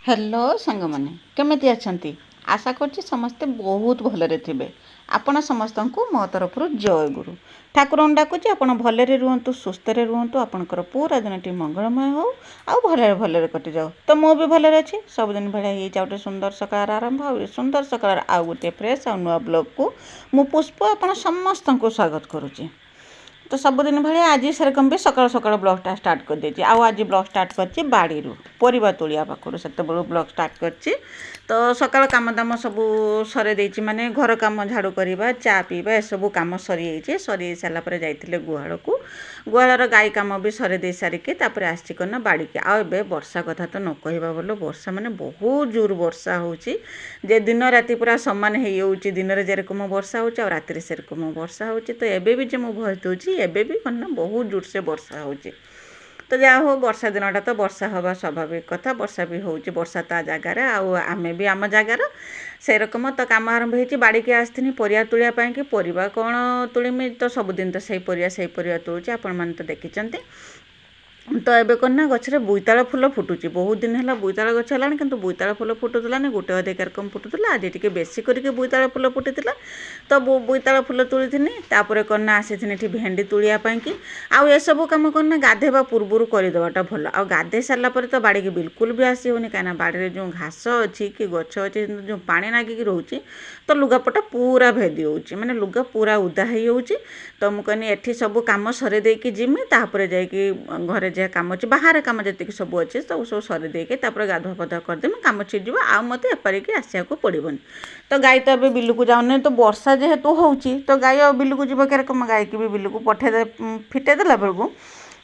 Hello सांग मैंने केमी अच्छा आशा करछि समस्ते बहुत भलरे थे। आपण समस्त को मो तरफ जय गुरु ठाकुर डाकुची आप भलरे रुहतु सुस्थ रुहतु आपणकर पूरा दिन टी मंगलमय हो आउ भलरे भलरे कटि जाओ। तो मु भी भलरे अच्छी सबुदिन भाया ये गोटे सुंदर सकाळ आरंभ आ सुंदर सकाळ आउ गोटे फ्रेश आ नुआ ब्लॉग को मु पुष्प आपण समस्त को स्वागत करुच्ची। तो सबुदिन भाई आज सेरकम भी सकाल सकाल ब्लॉगटा स्टार्ट कर देती। आज ब्लॉग स्टार्ट करची बाड़ी परिबा तोलिया पाखर से ब्लॉग स्टार्ट करची। तो सकाल काम दाम सब सरे देची माने घर काम झाड़ू करवा चा पीवा ए सब काम सरी सरी सारापर जाइए गुहाल को गुहालर गाई काम भी सरे दे सारिके तापर आसी करना बाड़ी के आबे वर्षा कथा तो न कहवा बोलो वर्षा माने बहुत जोर वर्षा होची जे दिन राति पूरा सामान होउची दिन रे जेरकम वर्षा होची और राति सेरकम वर्षा होची। तो एबे भी जे मो भय होची एबे भी कन्ना बहुत जोर से वर्षा होची। तो जा हो वर्षा दिनटा तो वर्षा हवा स्वाभाविक कथा वर्षा भी होची वर्षा ता जगार आमे भी आम जगार से रकम तो काम आरंभ होती बाड़ी के आसनी परिया तुलिया पाई कि परिवा कौन तुलिमी तो सबुदिन तो सही परिया तुलुची आपण मैंने तो देखिंट। तो एबे करना गचरे बोईताल फुल फुटुची बहुत दिन है बोईताल गछ है कि बोईताल फुल फुटुलानी गोटे अधे कार्यक्रम फुटुला आज टी बेसी करके बोईताल फुल फुटी तो बोईताल फुल तुली तापर करना आसी भेंडी तुलियापाई कि आउ ए सब कम करना गाधेवा पूर्व करदेवाटा भल आ गाधे सारापर तो बाड़ी की बिल्कुल भी आसी होनी कहीं बाड़ी जो घास अच्छी कि गछ अच्छी जो पानी नागिकी रोचे तो लुगापटा पूरा भेदी होची माने लुगा पूरा उदा हो। तो मुझे एठी सब कम सरे देकी जिमी तापर जाइकी घरे जहाँ कम अच्छे बाहर कम जी सब अच्छे तो सब सरी देके गाधुआ पाधुआ करदेमी कम छीज आ मत एपारिक आसा पड़ोनी। तो गाई तो अभी बिलू को जाऊनी तो वर्षा जेहेतु होची तो गाई बिलू को जीव क्या गाई की भी बिलू को पठे फिटेदेला बेलू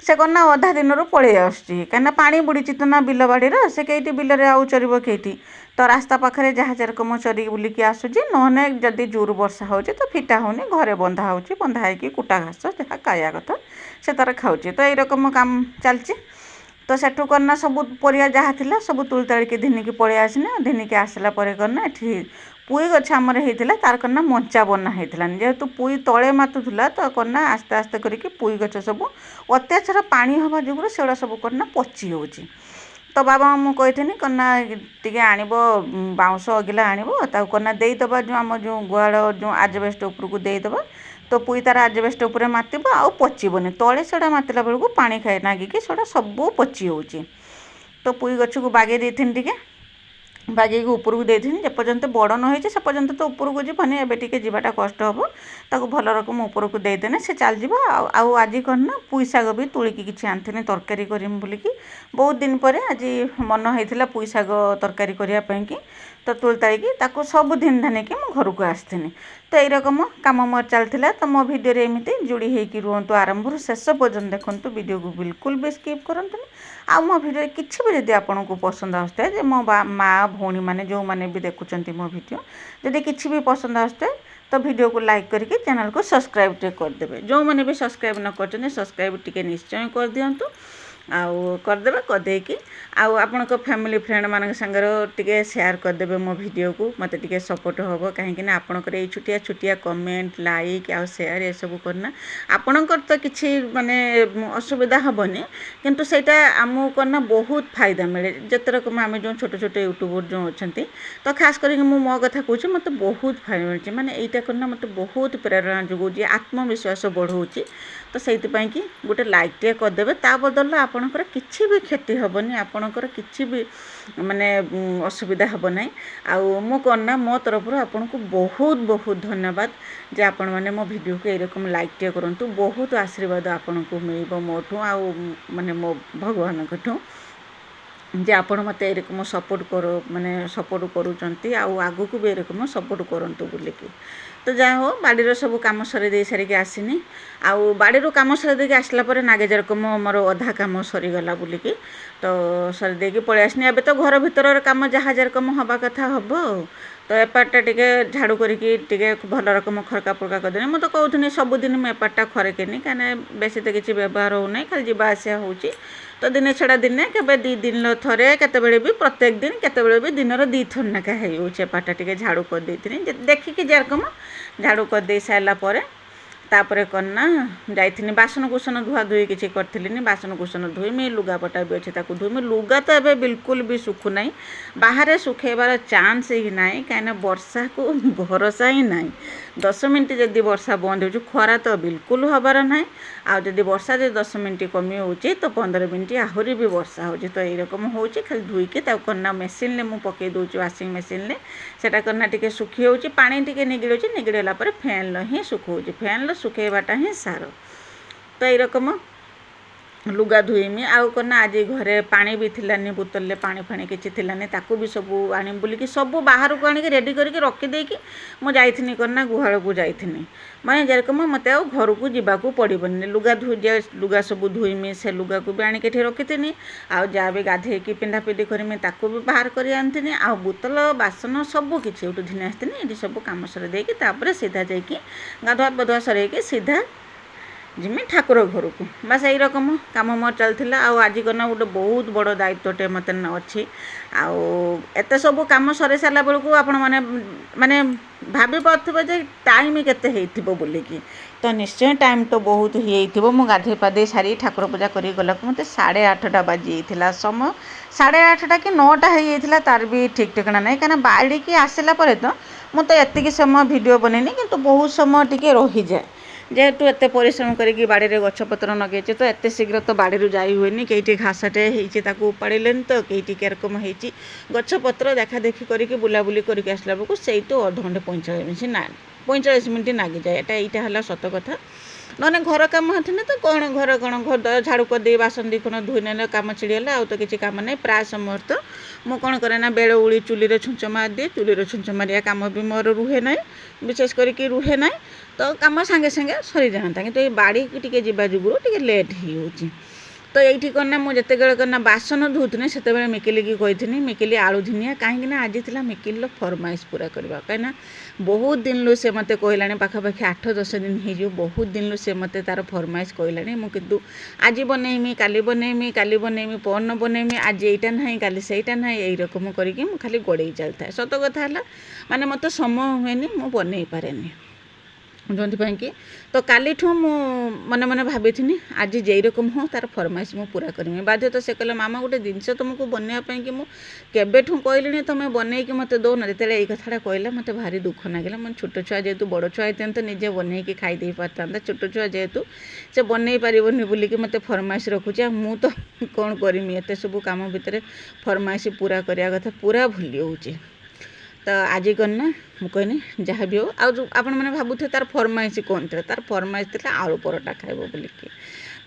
से कौन अधा दिन पलि आसुची कहीं पानी बुड़ी तो ना बिल बाड़ी से कई बिल आउ चर कई तो रास्ता पाखे जहाँ जेरकम चरी बुलिकी आसूची नहने जदि जोर वर्षा हो तो फिटा होनी घरे बंधा हो बंधा हो कुटा घास जहाँ खाया कथा से तार खाऊँ। तो यही रकम काम चलती। तो सेठू करना सब परिया जहाँ थी सब तुली तालिकी धिनिकी पलि आसने धिनिकी आसला करना ये पुई गछ आमर होता तार करना मंचा बना होता जेहेतु पुई तले मातुला तो करना आस्ते आस्ते करके पुई गछ सब अत्याचार पानी हवा जुगुर से सब करना पची हो। तो बाबा मुझे करना टे आणब बाउंश अगिला आणब करना देदबा जो आम जो गुआल जो आजबेस्ट उपर को देदबा तो पुई तार आजबेस्ट उपर मातिब आ पचीबनी तले से मातिला बेलू पानी खाए नागिकी से सब पची हो। तो पुई गछ को बागे देथिन टिके बागे ऊपर को देथिन जेपर्यंत बड़ न होइछे से पर्यंत तो ऊपर को जीवनी एबे टिके जीवाटा कष्ट हम ताको भल रकम ऊपर को देदेने से चल जा। आज करना पुई शाग भी तुलिकी किसी आनी तरकारी करमी बोलिकी बहुत दिन पर आज मन होता पुई शाग तरकारी करने तो तुली तालिकी ताको सब धिन धानिकी मो घर को आसनी। तो यही रकम कम मोर चलता। तो मो भिडियो एमती जोड़ी होगी रुहतु आरंभ शेष पर्यंत देखूँ वीडियो को बिल्कुल भी स्किप करंतुनी। आ मो भिडियो किसी भी जब आपको पसंद आसुए जे मो माँ भौणी मैंने जो मैंने भी देखुं मो भिडियो जदि किसी भी पसंद आसुए तो वीडियो को लाइक करके चैनल को सब्सक्राइब करदे जो मैंने भी सब्सक्राइब न कर सब्सक्राइब टी निश्चय कर दिंतु आउ करदे करदेकी आपण फैमिली फ्रेंड मान सागर टे शेयर करदे मो भिडियो को मत टे सपोर्ट हम कहीं आपणकर ये छुटिया छुटिया कमेंट लाइक आ शेयर ये सब करना आपणकर तो किसी माने असुविधा हेनी किंतु सेटा आमको करना बहुत फायदा मिले जिते रकम आम जो छोट छोट यूट्यूबर जो अच्छा तो खास करके मो कथा कहूँ मत बहुत फायदा मिले माने यहाँ करना मत बहुत प्रेरणा जोगाऊँ आत्मविश्वास बढ़ाऊँगी। तो से कि गोटे लाइक टे करदे ता बदल आपणकर किसी भी क्षति हेनी आपणकर किसी भी माने असुविधा हे ना मो करना मो तरफ आपन को बहुत बहुत धन्यवाद जे आपण मैंने मो वीडियो को यकम लाइक टे करूँ बहुत आशीर्वाद आपन को मिल मोठू आ माने मो भगवान ठूँ जे आपण मत एरकम सपोर्ट कर माने सपोर्ट करूँच आगू को भी एरकम सपोर्ट करूँ बोलिकी। तो जहाँ हो बाड़ीर सब कम सरी दे सारिक आसनी आउ बाड़ीरू कम सरी देके आसला पर नागे जेरकम मोर अधा कम सरीगला बोलिकी तो सरी देके पलि आसनी। एबे तो घर भितर कम जहाँ जेरकम हवा कथा हम तो एपार्टा टे झाड़ू करके भल रकम खरका फरका करदेनी मुझे कहूनी सबुदिन मुझे एपार्टा खरेकेनी कहीं बेसी तो किसी व्यवहार होना खाली जावा आसा हो। तो दिने छड़ा दिने के दी दिन थे केतबेले भी प्रत्येक दिन केतबेले भी दिन दी थर नाका होपाटा टे झाड़ू कर देखिकी जेरकम झाड़ू कर दे सारापर तापर कन्ना जाइथिनी बासनकुसन धुआ धुई किसी करी बासनकुसन धुईमी लुगापटा भी अच्छे ताकू धुईमी लुगा तो एबे बिल्कुल भी सुखुना बाहर सुखेबार चान्स ही ना कहीं वर्षा को भरोसा ही ना 10 मिनट जदि वर्षा बंद हो खरा तो बिल्कुल हबार ना आदि वर्षा जो 10 मिनट कमी हो तो 15 मिनट आहरी भी वर्षा हो तो यही रकम हो खाली धुईकी करना मेसीन में पकई दूसरी वाशिंग मेसीन सेटा करना टी सुखी हो पानी टी निगिड़ निगिड़ला फैन ही सुखो फैन सुखेबाटा ही सार तो यही रकम लुगा धुईमी आउ करना आज घरे पानी भी थिलानी बोतल पानी फाणी किसी थिलानी ताकू भी सब आनी बुलिकी सब बाहर को आनिक रेडी करके रखीदेकी मुझे करना गुहाल को जाइथिनी माने जेरकम मत घर को जावाक पड़ोनी लुगा लुगा सब धुईमी से लुगा को भी आनिक रखी आउ जहाँ भी गाधे पिंधा पिंधि करमी ताकू भी बाहर कर आनी आ बोतल बासन सब किसी उठू घिनी आसती ये सब कम सर देकी सीधा जाकि गाधुआ बधुआ सर सीधा जिमी ठाकुर घर को बस यही रकम कम मोर चलता आज करना गोटे बहुत बड़ दायित्वटे मत अच्छी आत सब कम सर सारा बेलू आपण मैंने माने भाभी पारे टाइम केते बोलिकी तो निश्चय टाइम तो बहुत ही मु गाधे पाधे सारी ठाकुर पूजा कर गला मत 8:30 बाजी समय 8:30 कि 9टा तार भी ठीक ठिकाना ना कहीं बाड़ी की आसला तो मुझे एतिक समय वीडियो बनैनी कि बहुत समय टी रही जाए जेहेतु एत परिश्रम करी बाड़ी में गछपत्र नगे तो एत शीघ्र तो बाड़ी जाई हुए कई घासटे होती उपाड़े तो कई केरकम होती गछपत्र देखा देखी करके बुलाबुली करके आसला बेलू से तो अध घंटे 45 मिनट लगी जाए यहाँ है सत कथा ना घर कम होते तो कौन घर झाड़ू करदे बासन दी खन धोई ना कम छिड़ीगला आउ तो किसी कम नहीं प्राय समय तो मु कौन करे ना बेल उड़ी चुली छुंच मार दिए चुली छुंच मारिया कम भी मोर रुहे ना विशेष करके रुहे ना तो कम सांगे सांगे सरी जाता कि ये बाड़ी टी जा जुगुर टी लेट हो तो ये करना मुझे करना बासन धोनी से मिकिली की कही मिकिली आलू धनिया कहीं आज थी मिकिल फरमाइश पूरा करवा कहीं बहुत दिन लु से मत कहलानी पाखापाखि 8-10 दिन हो बहुत दिन लु से मत तार फरमाइश कहलानी मुझे आज बनईमी काली बनईमी काली बनईमी परन बनईमी आज यहीटा ना काली सहीटा ना यही रकम करके खाली गड़े चलता है सत कथा है माने मत समय हुए मु बनई पारे जो कि तो काली मन मन भाभी आज जे रकम हो तार फरमाइश मु पूरा करमी बाध्य तो से कहले मामा गोटे जिनस तुमको बनवाई कि मुझे कहली तुम बनईकी मत दौन जो ये कथा कहला मत भारी दुख लगे मैं छोट छुआ जेहेतु बड़ छुआ होता तो निजे बनईकी खाई पारता छोट छुआ जेहेतु से बनई पारनी बोलिकी मत फरमाइश रखुचे मु तो कौन करमी एत सब कम भितर फरमाइश पूरा करने कथा पूरा भूली होची तो आज करना मुझे जहाँ भी हो आपण मैंने भावुथे तार फरमाइश कौन थे तार फरमाइश थी आलू परोटा खाइब बोलिकी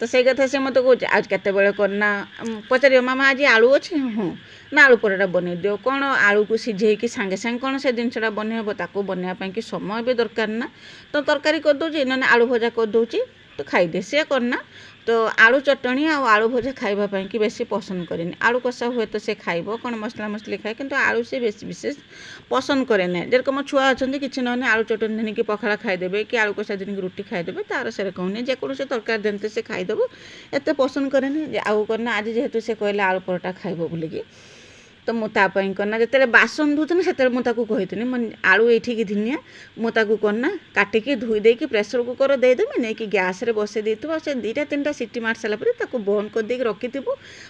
तो से कथा से मत कहे आज केत करना पचार मामा आज आलू अच्छे हाँ ना आलू परोटा बन दियो कौन आलू को सीझे कि सांगे सांगे कौन से जिनसा बनइब ताको बनवाई कि समय भी दरकार ना तो तरकारी करदे ना आलू भजा करदे तो खाईदे सी करना तो आलू चटणी आलू भजा खाइबापी कि बेसी पसंद करेनि आलू कषा हुए तो से खाइब कौन मसला मसली खाए किंतु आलू से बेसी विशेष पसंद करे ना जेरकम छुआ अच्छा कि ना आलू चटनी देनी कि पखाड़ा खाईदेवे कि आलू कषा देनी कि रुटी खाईदेवे तार से कहूनी जेकोसी तरकारी देते से खाईदेव एत पसंद करे आउ करना आज जेहेतु से कहले आलू परोटा खाइब बोलिकी तो मुझे करना जिते बासन धोनी से मुझे कही आलू ये धनिया मुझे करना काटिकी धोई देकी प्रेसर कुकर देदेमी नहीं कि गैस रे बसई दे से 2-3टा सीटी मार सारापर बंद कर देकी रखी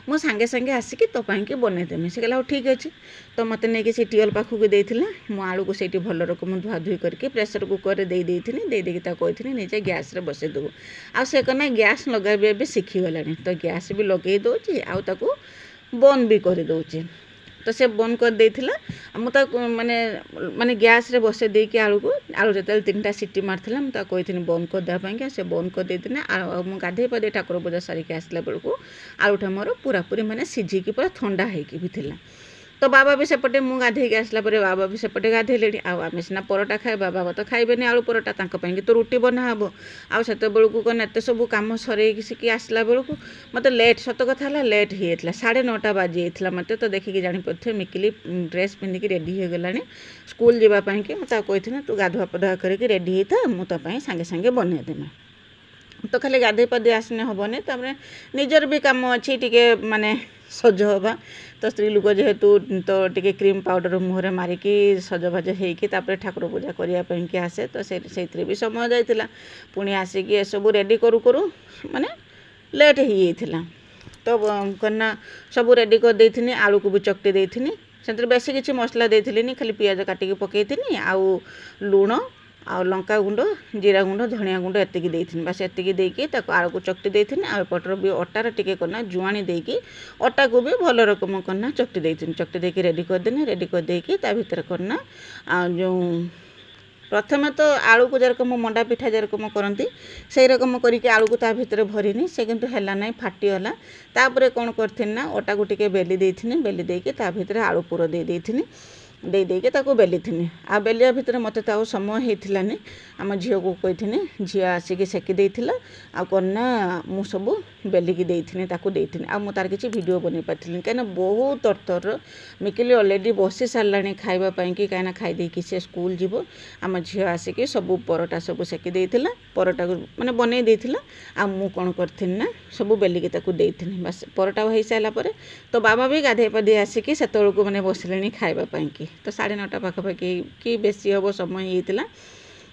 मु सांगे सांगे आसिकी तो पाई बनईदेमी से कहला ठीक अच्छे तो मत नहीं सी टियल पाखक देता मु आलू को से भल रकम धुआ धुई करके प्रेसर कुकर दे कही निजे गैस रे बसईदेबू आ से करना गैस लगाइबे भी शिखीगला तो गैस भी लगे दूची आउ बंद भी कर दूचे तो से बंद कर देथिला मुझे माने माने गैस रे बसे देकी आलू को आलू जो 3टा सीटी मारथिला मुझे कही बंद कर देवाई से बंद कर देना मु गाधे पाधे ठाकुर पूजा सारिक आसला बेलू आलूटा मोर पूरा पूरी माने सिझिकी पूरा ठंडा होगी भी थिला तो बाबा भी सेपटे मु गाधे आसला बाबा भी सेपटे गाधेले आम सीना परोटा खाए बाबा तो खाइबेनि आलू परोटा तो रुटी बनाहब आउ से बेलू कौन एत सब कम सर आसला बेलू मत लेट सत कथा लेट होता 9:30 बाजी मत तो देखिकी जापे मिकिली ड्रेस पिंधिकी रेडी हो गलानी स्कूल जावाई कि मुझे कही तू गाधुआ पधुआ करके रेडी होता मुझे सांगे सांगे बनईदेमी तो खाली गाधे पाधे आसने हेनी तापर निजर भी कम अच्छी टे माने सज हवा तो स्त्री लोक जेहेतु तो टे क्रीम पाउडर मुहर मारिकी सजबाज होकर ठाकुर पूजा करने आसे तो से भी समय जाइला पुणी आसिक ए सब रेडी करू करू माने लेट हो जाता तो कन्ना सब रेडी कर देथिनी आलू को भी चकटी देथिनी से बेसी किसी मसला देथिनी खाली पियाज काटिकी पकईथिनी आउ लुण आ लंका गुंड जीरा गुंड धनिया गुंड एतिकी देथिनी बस एतिकी देकी ताको आलू को चकटी देथिनी आ पटर भी अटार टिके करना जुआणी देकी अटा को भी भल रकम करना चकटी देथिनी चकटी देकी रेडी कर देनी रेडी कर देकी ता भीतर करना आ जो प्रथम तो आलू को जेरकम मंडा पिठा जेरकम करती से रकम करके आलू को ता भीतर भरिनी से किंतु हैला नहीं फाटीगला तापर कौन करथिनी ना अटा को टिके बेली देथिनी बेली देकी ता भीतर आलू पूर दे देथिनी दे देके ताको बेली थी आ बेलिया भितर मत तो समय होतानी आम झील को कही झी आसिक सेकी देला आ कन्ना मु सब बेलिकी देथि ताको देथि आ मु तार किसी वीडियो बन पारी कहीं बहुत तरतर मिकिली अलरेडी बसी सारा खावाई कि कहीं खाई देकी से स्कूल जीव आम झील आसिक सब परोटा सब सेकी देला परोटा को मैंने बनई देला आ मु कौन करथि ना सब बेलिकी ताको देथि बस परोटा हो सारापर तो बाबा भी गाधे पाधे आसिक से मैंने बसिले खावाई तो 9:30 पाखापाखि कि बेसी हम समय होता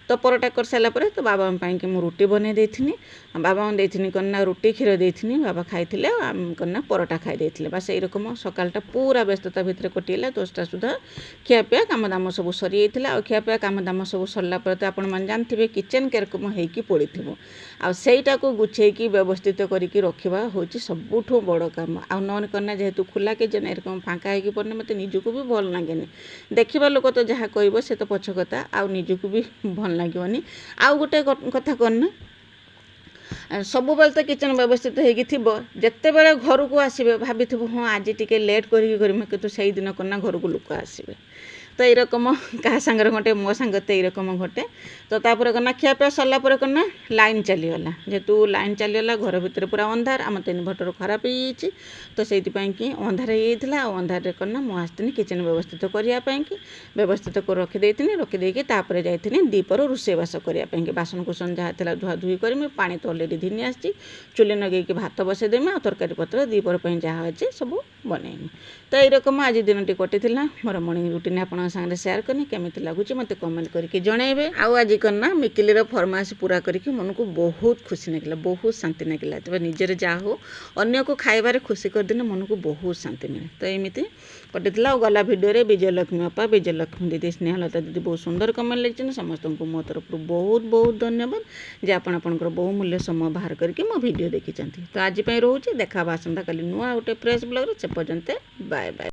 तो परोटा कर सारा पर तो बाबा कि मुझे रुटी बन देथि बाबा देथि कन्ना रुटी क्षीर देथि बाबा खाई कन्ना परोटा खाई देते बस यही रकम सकालटा पूरा व्यस्तता भितर कटिगला 10टा सुधा खियापिया काम दाम सब सरी जाता खियापिया काम दाम सब सरला तो आपण मैंने जानते किचेन केरकम होगी पड़ी आईटा को गुछेकी व्यवस्थित करके रखा हूँ सबुठ बड़ कम आ नन कन्ना जेहेतु खुला किचेन एरकम फाँका होगी पड़ने मत निजक भी भल लगे देखा लोक तो जहाँ कह से तो पछ कथा आ निजक भी भल लगे आउ गोटे कथा करना सब बेले तो किचन व्यवस्थित हो जिते बड़े घर को आसबे भाभी हाँ आज टी लेट करें कि से दिन करना घर को लोक आसबे तो यही रकम क्या सांगे घटे मो सांगे तो यही रकम घटे तो तापर करना खियापिया सरला करना लाइन चलीगला जेहेतु लाइन चलीगला घर भितर पूरा अंधार आम तो इनभर्टर खराब हो तो से कि अंधार होता अंधार करना मु आसती किचेन व्यवस्थित करने व्यवस्थित कर रखिदे रखिदेकी तापर जाइए दीपर रोषेबास करने बासन कुसन जहाँ थी धुआ धुई करमी पानी तो अलरेडी घिनी आसी चुली नगेकी भात बसईदेमी आ तरकारी पत्र दीपर जहाँ अच्छे सब बनईमी तो यही रकम आज दिन टी कटी मोर मर्निंग रुटीन आप सामने शेयर करनी केमी लगुच मत कमेंट करके जनइबे आज करना मिकिलीर फरमाइश पूरा करके मन को बहुत खुशी लगे बहुत शांति लगे तब निजर जहाँ हो अन्य को खाइबार खुशी करदेने मन को बहुत शांति मिले तो एमती कटी गला भिडियो विजयलक्ष्मी अपा विजयलक्ष्मी दीदी स्नेहलता दीदी बहुत सुंदर कमेंट लिखते समस्त को मो तरफ बहुत बहुत धन्यवाद जे आपणकर बहुमूल्य समय बाहर करके मो वीडियो देखी तो आज रोचे देखा आसंता काली नुआ गोटे फ्रेश ब्लॉग से पर्यंत बाय बाय।